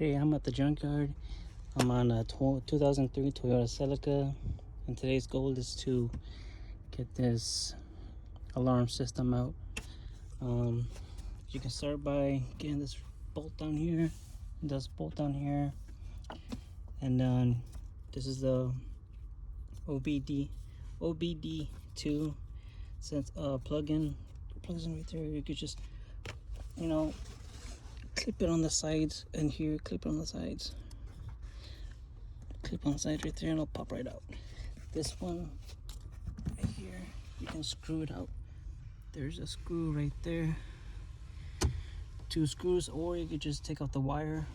Today I'm at the junkyard. I'm on a 2003 Toyota Celica, and today's goal is to get this alarm system out. You can start by getting this bolt down here, this bolt down here, and then this is the OBD2 plug-in. Plugs in right there. You could just, clip it on the sides, and here, clip it on the sides. Clip on the side right there, and it'll pop right out. This one right here, you can screw it out. There's a screw right there. 2 screws, or you could just take out the wire,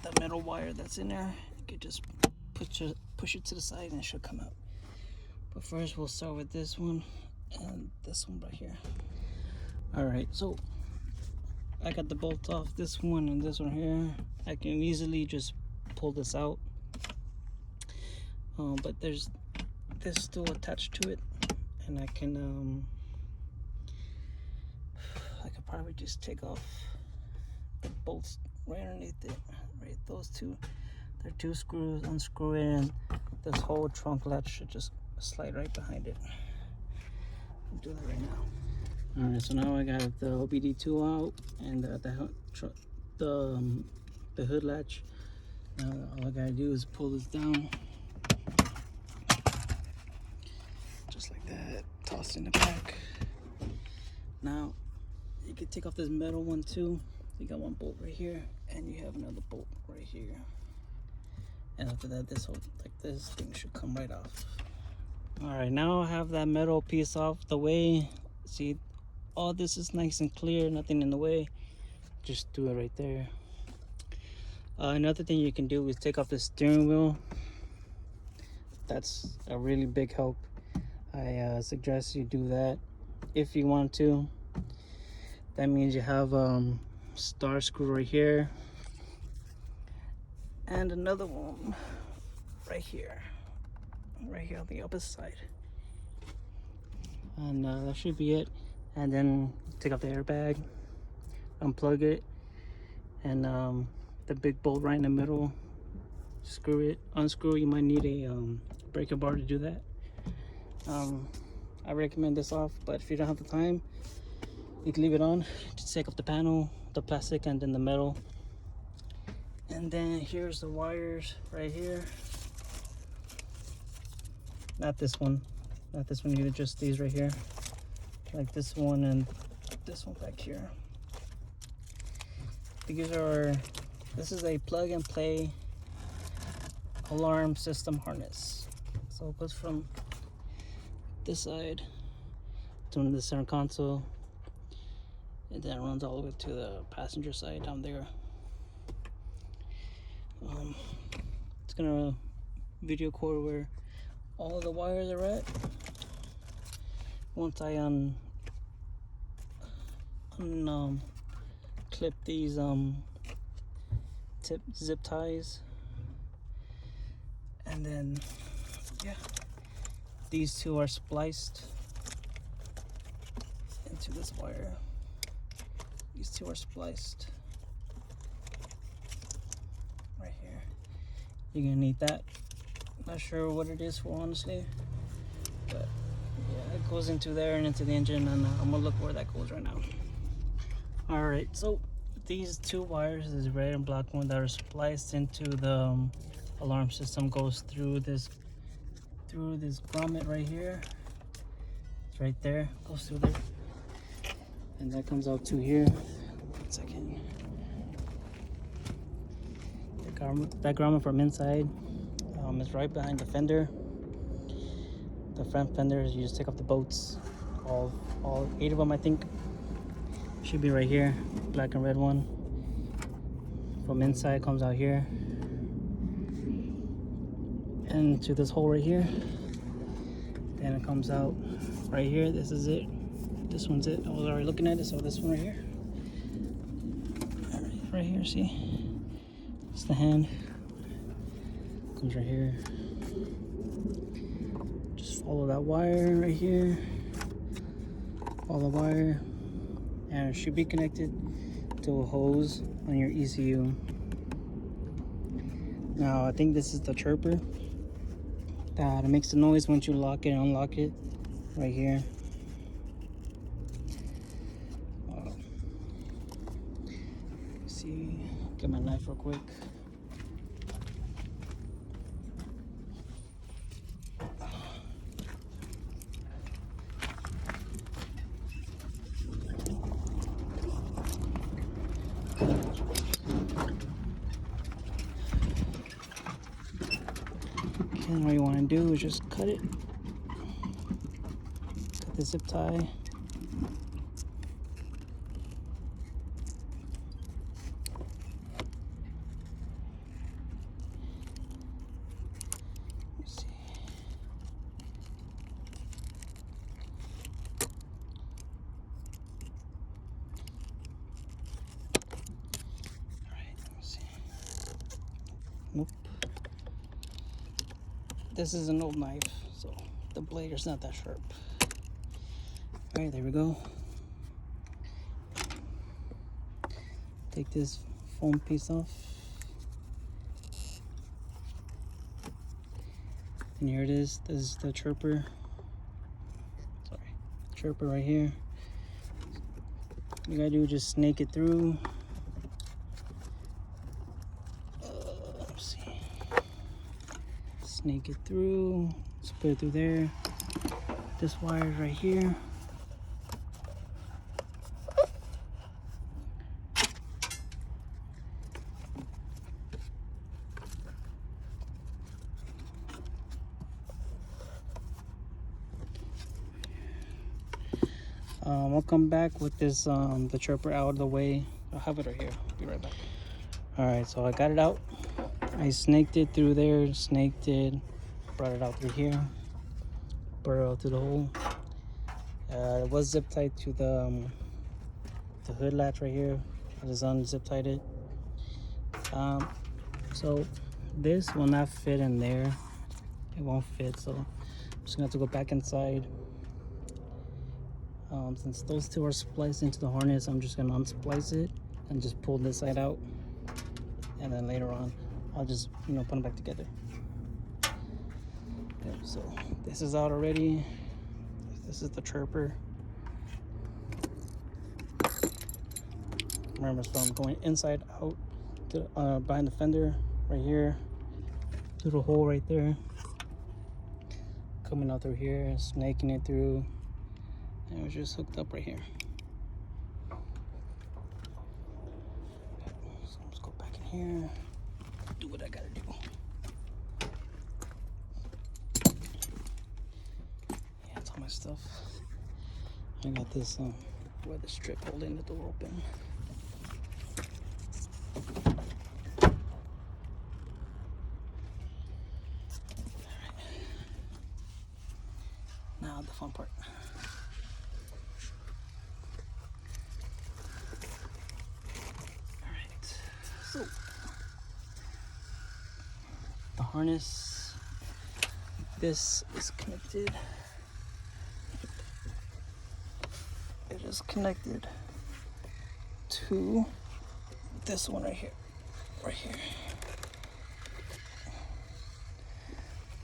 the metal wire that's in there. You could just push it to the side and it should come out. But first we'll start with this one and this one right here. All right, so I got the bolt off this one and this one here. I can easily just pull this out, but there's this still attached to it, and I could probably just take off the bolts right underneath it. Right, those two, they're 2 screws. Unscrew it, and this whole trunk latch should just slide right behind it. I'll do that right now. All right, so now I got the OBD2 out and the hood latch. Now all I gotta do is pull this down, just like that. Toss it in the back. Now you can take off this metal one too. You got one bolt right here, and you have another bolt right here. And after that, this thing should come right off. All right, now I have that metal piece off the way. See, all this is nice and clear, nothing in the way. Just do it right there. Another thing you can do is take off the steering wheel. That's a really big help. I suggest you do that if you want to. That means you have star screw right here and another one right here on the opposite side, and that should be it. And then take off the airbag, unplug it, and the big bolt right in the middle, screw it, unscrew. You might need a breaker bar to do that. I recommend this off, but if you don't have the time, you can leave it on. Just take off the panel, the plastic, and then the metal. And then here's the wires right here. Not this one, either, just these right here. Like this one and this one back here. This is a plug and play alarm system harness. So it goes from this side to the center console, and then it runs all the way to the passenger side down there. It's gonna video record where all of the wires are at. Once I clip these zip ties, and then these two are spliced into this wire. These two are spliced right here. You're gonna need that. Not sure what it is for, honestly, but yeah, it goes into there and into the engine, and I'm gonna look where that goes right now. All right, so these 2 wires, this red and black one that are spliced into the alarm system, goes through this grommet right here. It's right there, goes through there, and that comes out to here. 1 second. That grommet from inside is right behind the fender. The front fenders, you just take off the bolts, all 8 of them, I think. Should be right here. Black and red one from inside comes out here and to this hole right here. Then it comes out right here. This is it. This one's it. I was already looking at it, so this one right here. All right here, see? It's the hand. Comes right here. Just follow that wire right here. Follow the wire, and it should be connected to a hose on your ECU. Now I think this is the chirper that makes the noise once you lock it and unlock it right here. See, get my knife real quick. And all you want to do is just cut it. Cut the zip tie. Let's see. All right, let's see. Nope. This is an old knife, so the blade is not that sharp. All right, there we go. Take this foam piece off. And here it is. This is the chirper. Sorry, chirper right here. You gotta do is just snake it through. Let's see. Snake it through. Let's put it through there. This wire is right here. I'll come back with this the chirper out of the way. I'll have it right here. Be right back. All right, so I got it out. I snaked it through there, snaked it, brought it out through here, brought it out to the hole. It was zip tied to the hood latch right here. I just unzip tied it. So this will not fit in there. It won't fit, so I'm just gonna have to go back inside. Since those two are spliced into the harness, I'm just gonna unsplice it and just pull this side out, and then later on I'll just put them back together. Okay, so this is out already. This is the chirper. Remember, so I'm going inside out to behind the fender right here, through the hole right there, coming out through here, snaking it through. And it was just hooked up right here. So let's go back in here, do what I gotta do. Yeah, that's all my stuff. I got this weather strip holding the door open. Alright. Now the fun part. So, the harness, this is connected. It is connected to this one right here,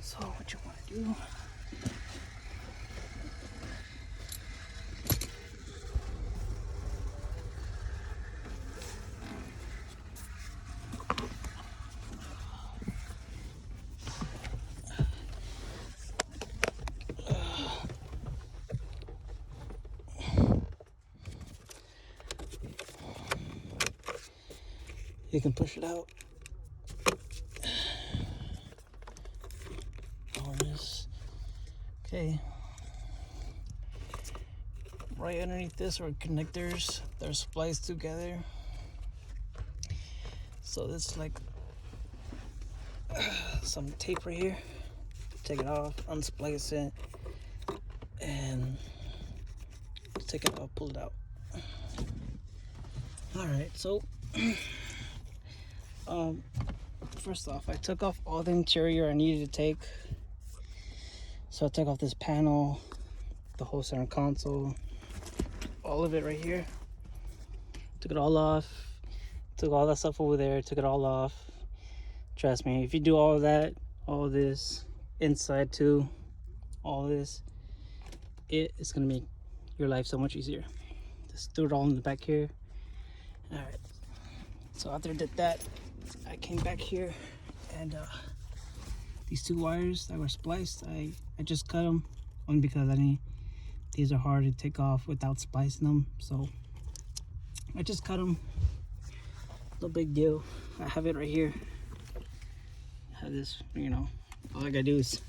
So what you want to do, you can push it out. Harness. Okay. Right underneath this are connectors. They're spliced together. So this is like some tape right here. Take it off, unsplice it, and take it off, pull it out. Alright, so first off, I took off all the interior I needed to take. So I took off this panel, the whole center console, all of it right here. Took it all off. Took all that stuff over there. Took it all off. Trust me, if you do all that, all this inside too, all this, it is gonna make your life so much easier. Just threw it all in the back here. All right. So after I did that, I came back here and these two wires that were spliced, I just cut them only because these are hard to take off without splicing them. So I just cut them. No big deal. I have it right here. I have this, you know, all I gotta do is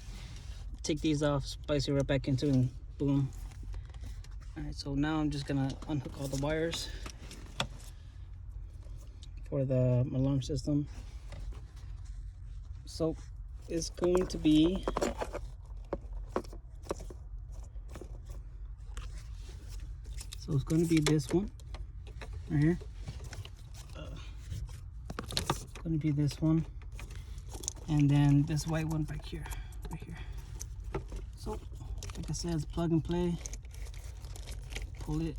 take these off, splice it right back into it, and boom. All right, so now I'm just gonna unhook all the wires for the alarm system. So it's going to be this one right here. It's going to be this one, and then this white one back here, right here. So like I said, it's plug and play. Pull it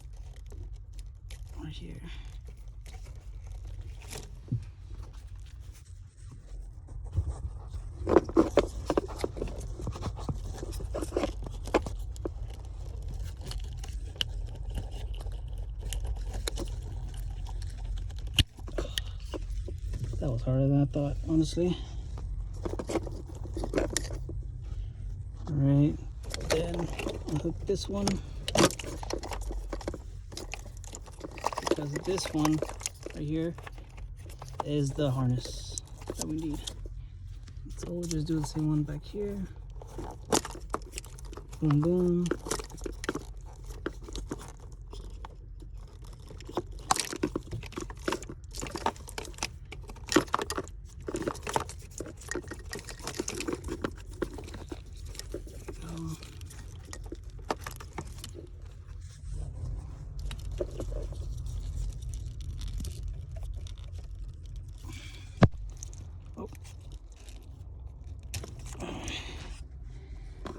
right here. That was harder than I thought, honestly. Alright, then unhook this one, because this one right here is the harness that we need. So we'll just do the same one back here. Boom, boom.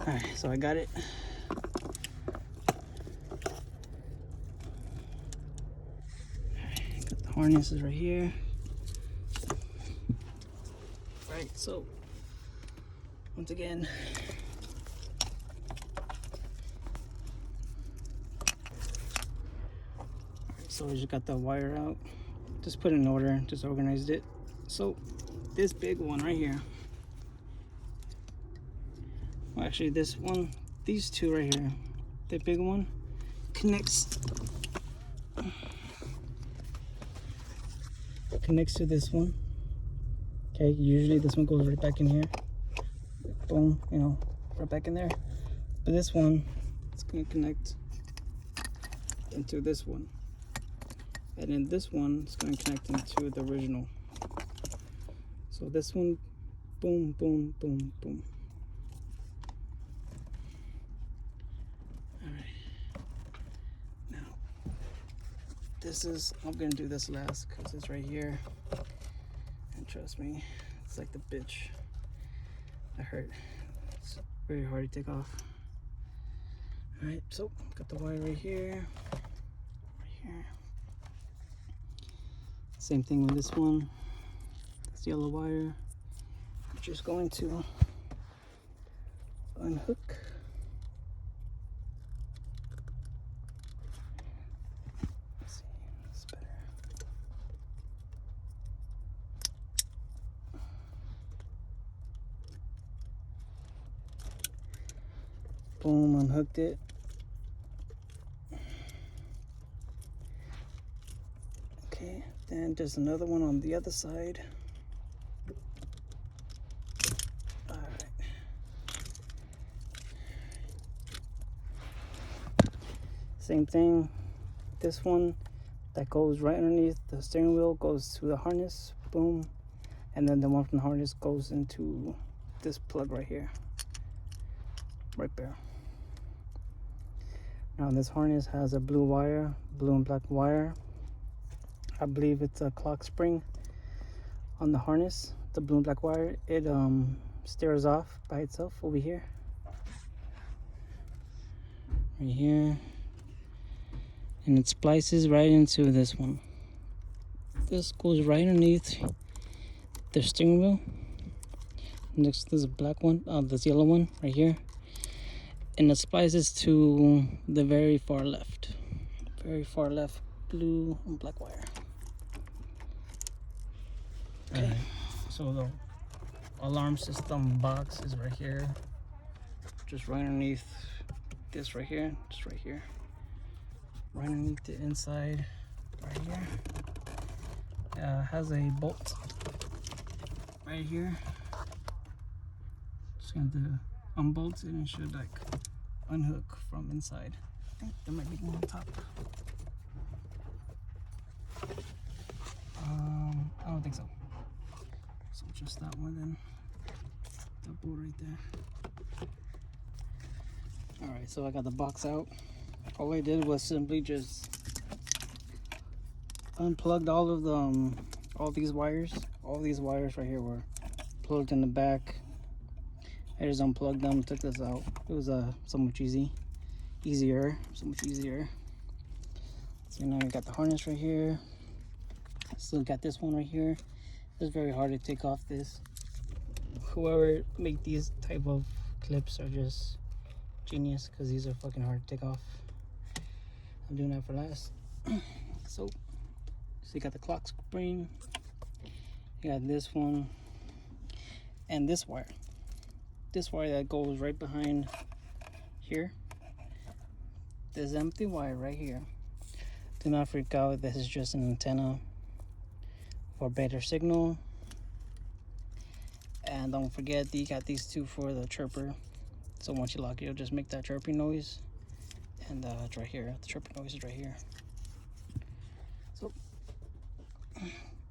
Alright, so I got it. Got the harnesses right here. Right, so once again, so I just got the wire out, just put it in order, just organized it. So this big one right here, well, actually this one, these two right here, the big one connects to this one. Okay, usually this one goes right back in here. Boom, you know, right back in there. But this one, it's gonna connect into this one. And then this one is gonna connect into the original. So this one, boom, boom, boom, boom. I'm gonna do this last because it's right here, and trust me, it's like the bitch. That hurt. It's very hard to take off. All right, so got the wire right here, Same thing with this one. This yellow wire. I'm just going to unhook. Boom, unhooked it. Okay, then there's another one on the other side. All right. Same thing. This one that goes right underneath the steering wheel goes to the harness. Boom. And then the one from the harness goes into this plug right here. Right there. Now this harness has a blue wire, blue and black wire. I believe it's a clock spring on the harness, the blue and black wire. It stares off by itself over here. Right here. And it splices right into this one. this goes right underneath the steering wheel. Next, there's a black one, this yellow one right here, and it splices to the very far left, blue and black wire. Okay, right. So the alarm system box is right here, just right underneath this right here, just right here, right underneath the inside right here. Has a bolt right here. Just going to unbolt it and should like unhook from inside. I think there might be one on top. I don't think so. So just that one then. That bolt right there. Alright, so I got the box out. All I did was simply just unplugged all of the all these wires. All these wires right here were plugged in the back. I just unplugged them, took this out. It was so much easier. So now we got the harness right here. Still got this one right here. It's very hard to take off this. Whoever make these type of clips are just genius, because these are fucking hard to take off. I'm doing that for last. So you got the clock spring, you got this one, and this wire that goes right behind here. This empty wire right here. Do not freak out, this is just an antenna for better signal. And don't forget that you got these two for the chirper. So once you lock it, you'll just make that chirping noise. And it's right here. The chirping noise is right here. So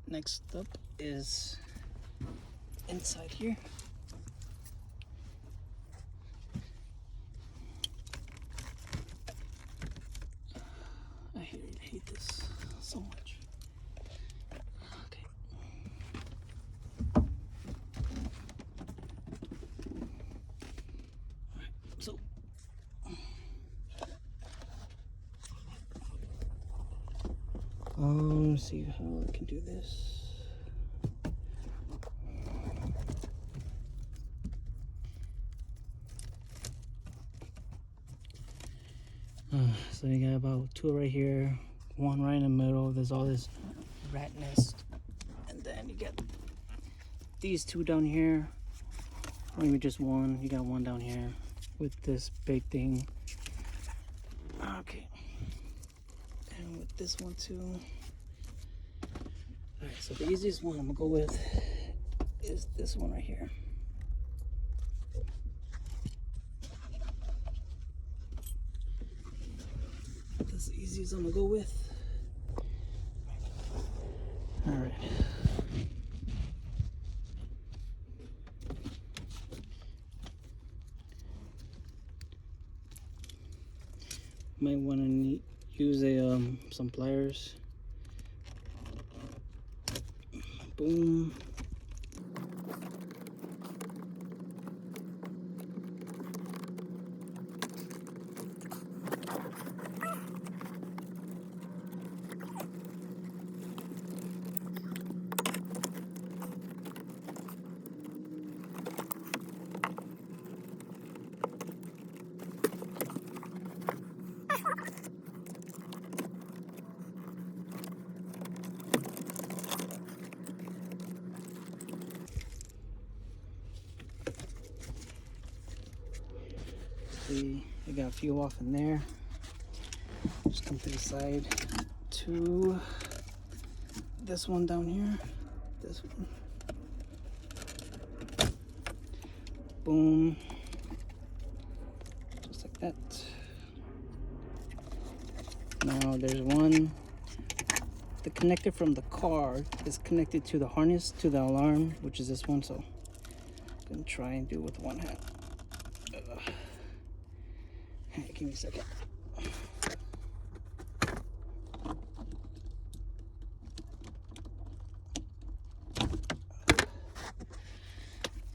next up is inside here. I hate this so much. Okay. Alright, so let's see how I can do this. So you got about two right here, one right in the middle. There's all this rat nest, and then you get these two down here, or maybe just one. You got one down here with this big thing. Okay, and with this one too. All right, so the easiest one I'm gonna go with is this one right here. That's the easiest I'm gonna go with. All right. Might want to use some pliers. Boom. See, I got a few off in there. Just come to the side to this one down here. This one. Boom. Just like that. Now there's one. The connector from the car is connected to the harness, to the alarm, which is this one. So I'm gonna try and do it with one hand. Hey, give me a second.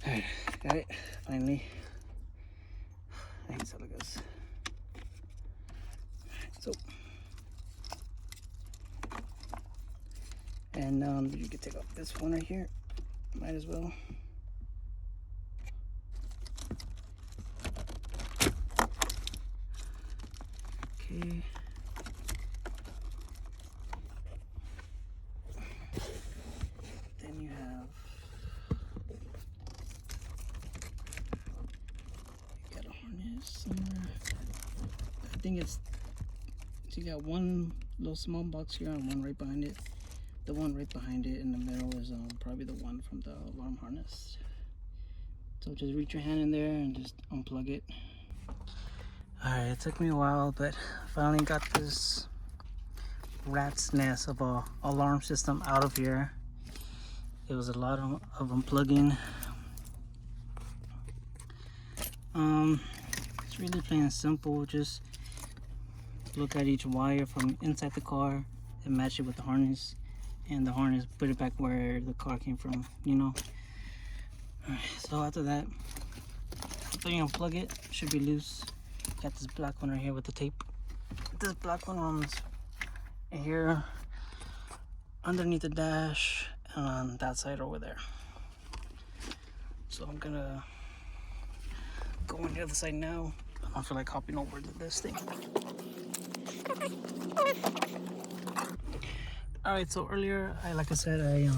Alright, got it, finally. I hate Celicas. So, and You can take off this one right here. Might as well. Okay. Then you have, you got a harness somewhere. I think it's, so you got one little small box here and one right behind it. The one right behind it in the middle is probably the one from the alarm harness. So just reach your hand in there and just unplug it. Alright, it took me a while, but I finally got this rat's nest of a alarm system out of here. It was a lot of unplugging. It's really plain and simple. Just look at each wire from inside the car and match it with the harness, and the harness put it back where the car came from, you know. Alright, so after that, after you unplug it, it should be loose. Got this black one right here with the tape. This black one runs here underneath the dash and on that side over there. So I'm gonna go on the other side now. I don't feel like hopping over to this thing. Alright, so earlier, like I said, I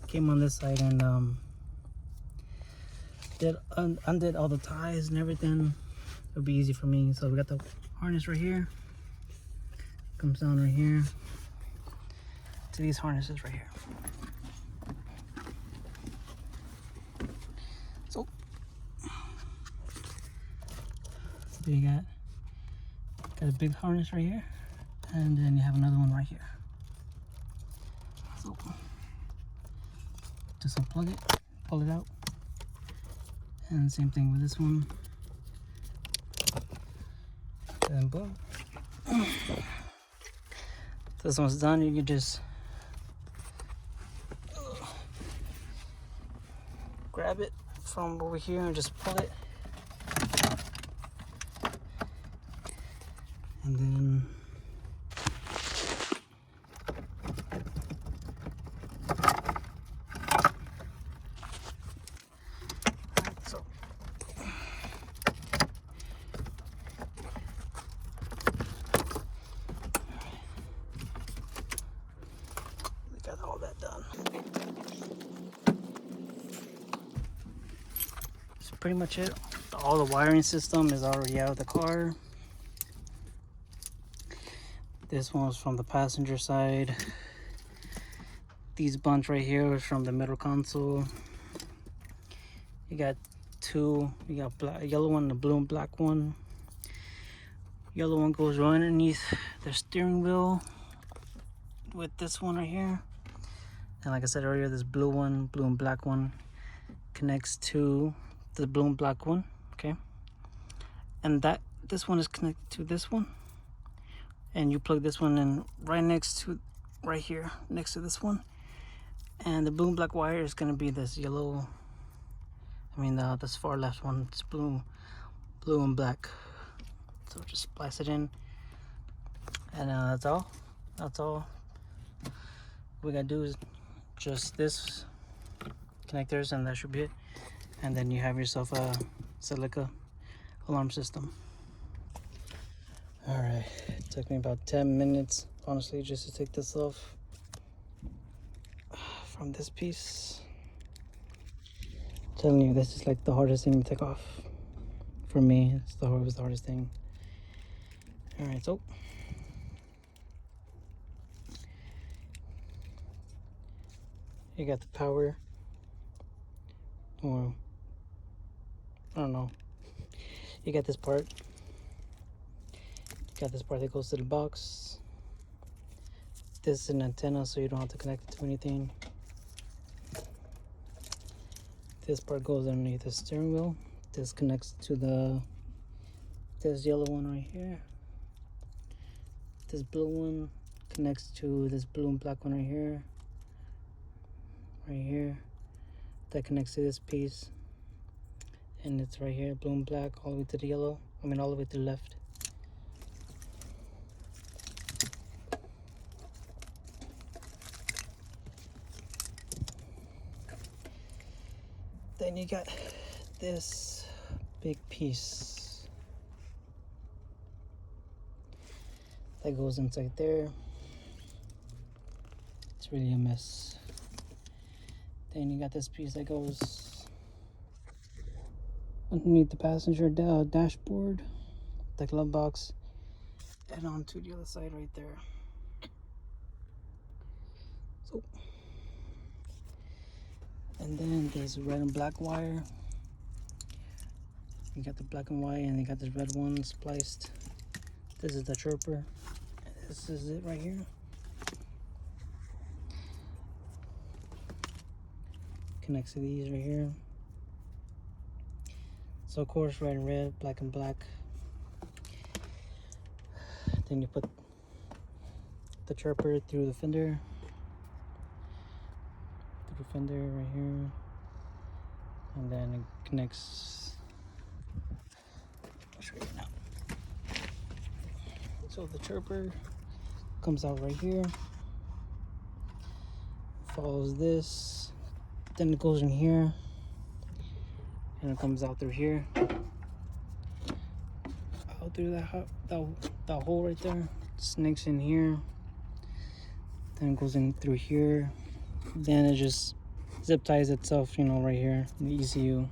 came on this side and undid all the ties and everything. It'll be easy for me. So we got the harness right here. Comes down right here to these harnesses right here. So there you got a big harness right here, and then you have another one right here. So just unplug it, pull it out, and same thing with this one. And boom. This one's done. You can just grab it from over here and just pull it, and then so we got all that done. That's pretty much it. All the wiring system is already out of the car. This one was from the passenger side. These bunch right here is from the middle console. You got two. You got black, yellow one, and the blue and black one. Yellow one goes right underneath the steering wheel with this one right here. And like I said earlier, this blue and black one connects to the blue and black one. Okay. And this one is connected to this one. And you plug this one in right here next to this one, and the blue and black wire is going to be this yellow, this far left one. It's blue and black. So just splice it in, and that's all we gotta do is just this connectors, and that should be it. And then you have yourself a Celica alarm system. Alright, it took me about 10 minutes, honestly, just to take this off from this piece. I'm telling you, this is like the hardest thing to take off. For me, it was the hardest thing. Alright, so you got the power, or I don't know, you got this part. Got this part that goes to the box. This is an antenna, so you don't have to connect it to anything. This part goes underneath the steering wheel. This connects to this yellow one right here. This blue one connects to this blue and black one right here. Right here. That connects to this piece. And it's right here, blue and black, all the way to the yellow. All the way to the left. Then you got this big piece that goes inside there. It's really a mess. Then you got this piece that goes underneath the passenger dashboard, the glove box, and onto the other side right there. So, and then there's red and black wire. You got the black and white, and you got this red one spliced. This is the chirper. This is it right here. Connects to these right here. So of course, red and red, black and black. Then you put the chirper through the fender. Through the fender right here. And then it connects. I'll show you now. So the chirper comes out right here. Follows this. Then it goes in here. And it comes out through here. Out through that hole right there. Snakes in here. Then it goes in through here. Then it just zip ties itself, you know, right here in the ECU.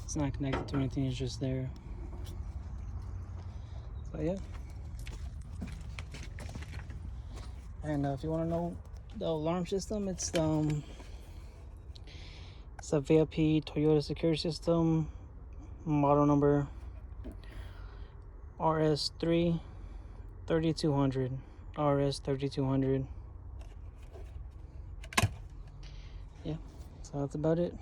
It's not connected to anything, it's just there. So yeah. And if you want to know the alarm system, it's a V.I.P Toyota security system, model number RS3 3200. RS 3200. Yeah, so that's about it.